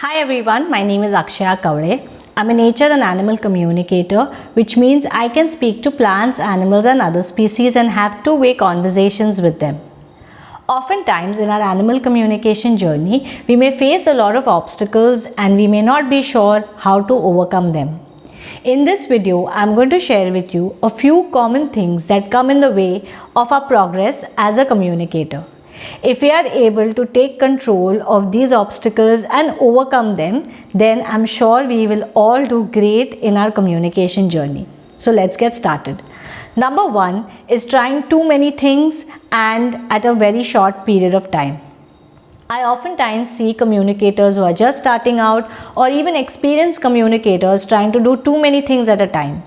Hi everyone, my name is Akshaya Kavre. I'm a nature and animal communicator, which means I can speak to plants, animals, and other species and have two-way conversations with them. Oftentimes, in our animal communication journey, we may face a lot of obstacles and we may not be sure how to overcome them. In this video, I'm going to share with you a few common things that come in the way of our progress as a communicator. If we are able to take control of these obstacles and overcome them, then I'm sure we will all do great in our communication journey. So let's get started. Number one is trying too many things and at a very short period of time. I oftentimes see communicators who are just starting out or even experienced communicators trying to do too many things at a time,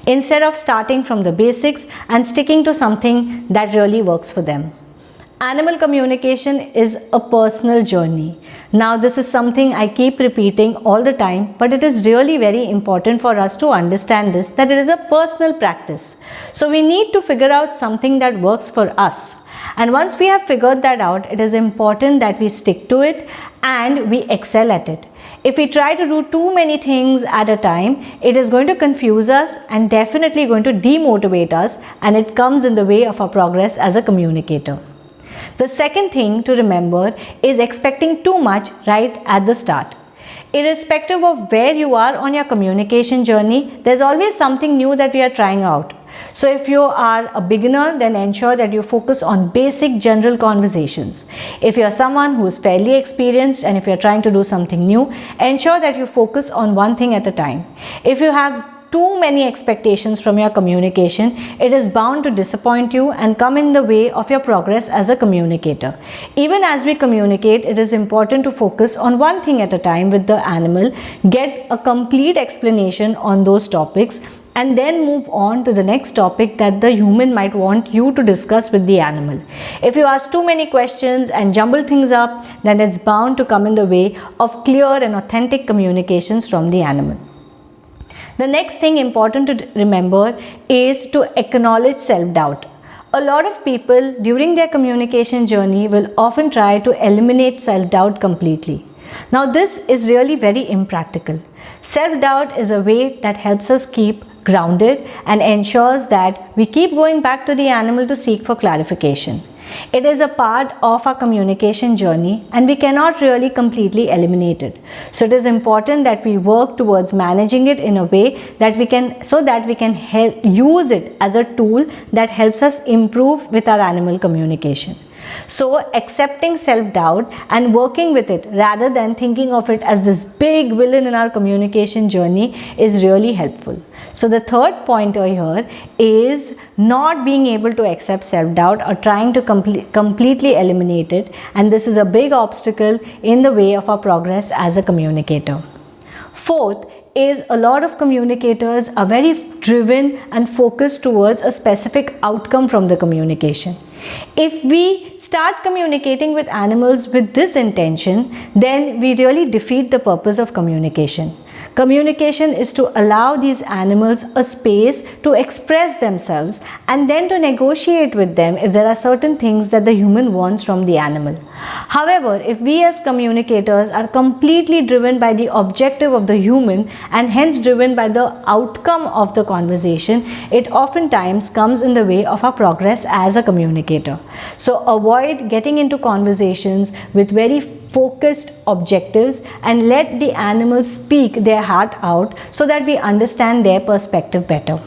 instead of starting from the basics and sticking to something that really works for them. Animal communication is a personal journey. Now, this is something I keep repeating all the time, but it is really very important for us to understand this, that it is a personal practice. So we need to figure out something that works for us. And once we have figured that out, it is important that we stick to it and we excel at it. If we try to do too many things at a time, it is going to confuse us and definitely going to demotivate us, and it comes in the way of our progress as a communicator. The second thing to remember is expecting too much right at the start. Irrespective of where you are on your communication journey, there's always something new that we are trying out. So if you are a beginner, then ensure that you focus on basic general conversations. If you are someone who is fairly experienced and if you are trying to do something new, ensure that you focus on one thing at a time. If you have too many expectations from your communication, it is bound to disappoint you and come in the way of your progress as a communicator. Even as we communicate, it is important to focus on one thing at a time with the animal, get a complete explanation on those topics, and then move on to the next topic that the human might want you to discuss with the animal. If you ask too many questions and jumble things up, then it's bound to come in the way of clear and authentic communications from the animal. The next thing important to remember is to acknowledge self-doubt. A lot of people during their communication journey will often try to eliminate self-doubt completely. Now, this is really very impractical. Self-doubt is a way that helps us keep grounded and ensures that we keep going back to the animal to seek for clarification. It is a part of our communication journey and we cannot really completely eliminate it. So it is important that we work towards managing it in a way that we can use it as a tool that helps us improve with our animal communication. So accepting self-doubt and working with it rather than thinking of it as this big villain in our communication journey is really helpful. So the third pointer here is not being able to accept self-doubt or trying to completely eliminate it, and this is a big obstacle in the way of our progress as a communicator. Fourth is a lot of communicators are very driven and focused towards a specific outcome from the communication. If we start communicating with animals with this intention, then we really defeat the purpose of communication. Communication is to allow these animals a space to express themselves and then to negotiate with them if there are certain things that the human wants from the animal. However, if we as communicators are completely driven by the objective of the human and hence driven by the outcome of the conversation, it oftentimes comes in the way of our progress as a communicator. So avoid getting into conversations with very focused objectives and let the animals speak their heart out so that we understand their perspective better.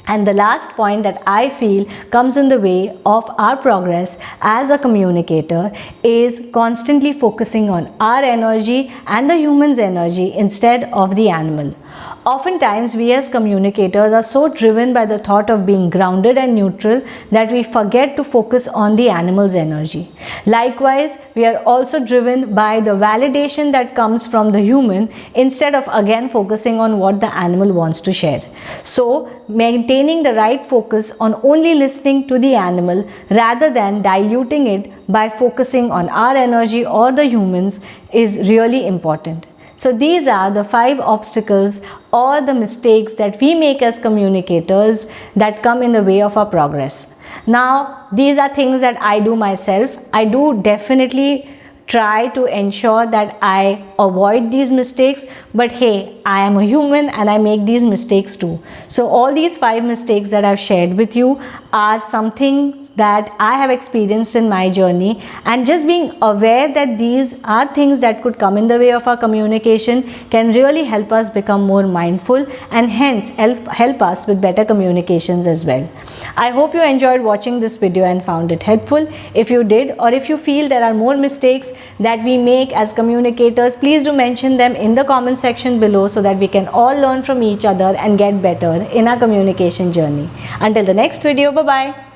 And the last point that I feel comes in the way of our progress as a communicator is constantly focusing on our energy and the human's energy instead of the animal. Oftentimes, we as communicators are so driven by the thought of being grounded and neutral that we forget to focus on the animal's energy. Likewise, we are also driven by the validation that comes from the human instead of again focusing on what the animal wants to share. So, maintaining the right focus on only listening to the animal rather than diluting it by focusing on our energy or the humans is really important. So these are the 5 obstacles or the mistakes that we make as communicators that come in the way of our progress. Now, these are things that I do myself. I do definitely try to ensure that I avoid these mistakes. But hey, I am a human and I make these mistakes too. So all these 5 mistakes that I've shared with you are something that I have experienced in my journey, and just being aware that these are things that could come in the way of our communication can really help us become more mindful and hence help us with better communications as well. I hope you enjoyed watching this video and found it helpful. If you did, or if you feel there are more mistakes that we make as communicators, please do mention them in the comment section below so that we can all learn from each other and get better in our communication journey. Until the next video, bye bye.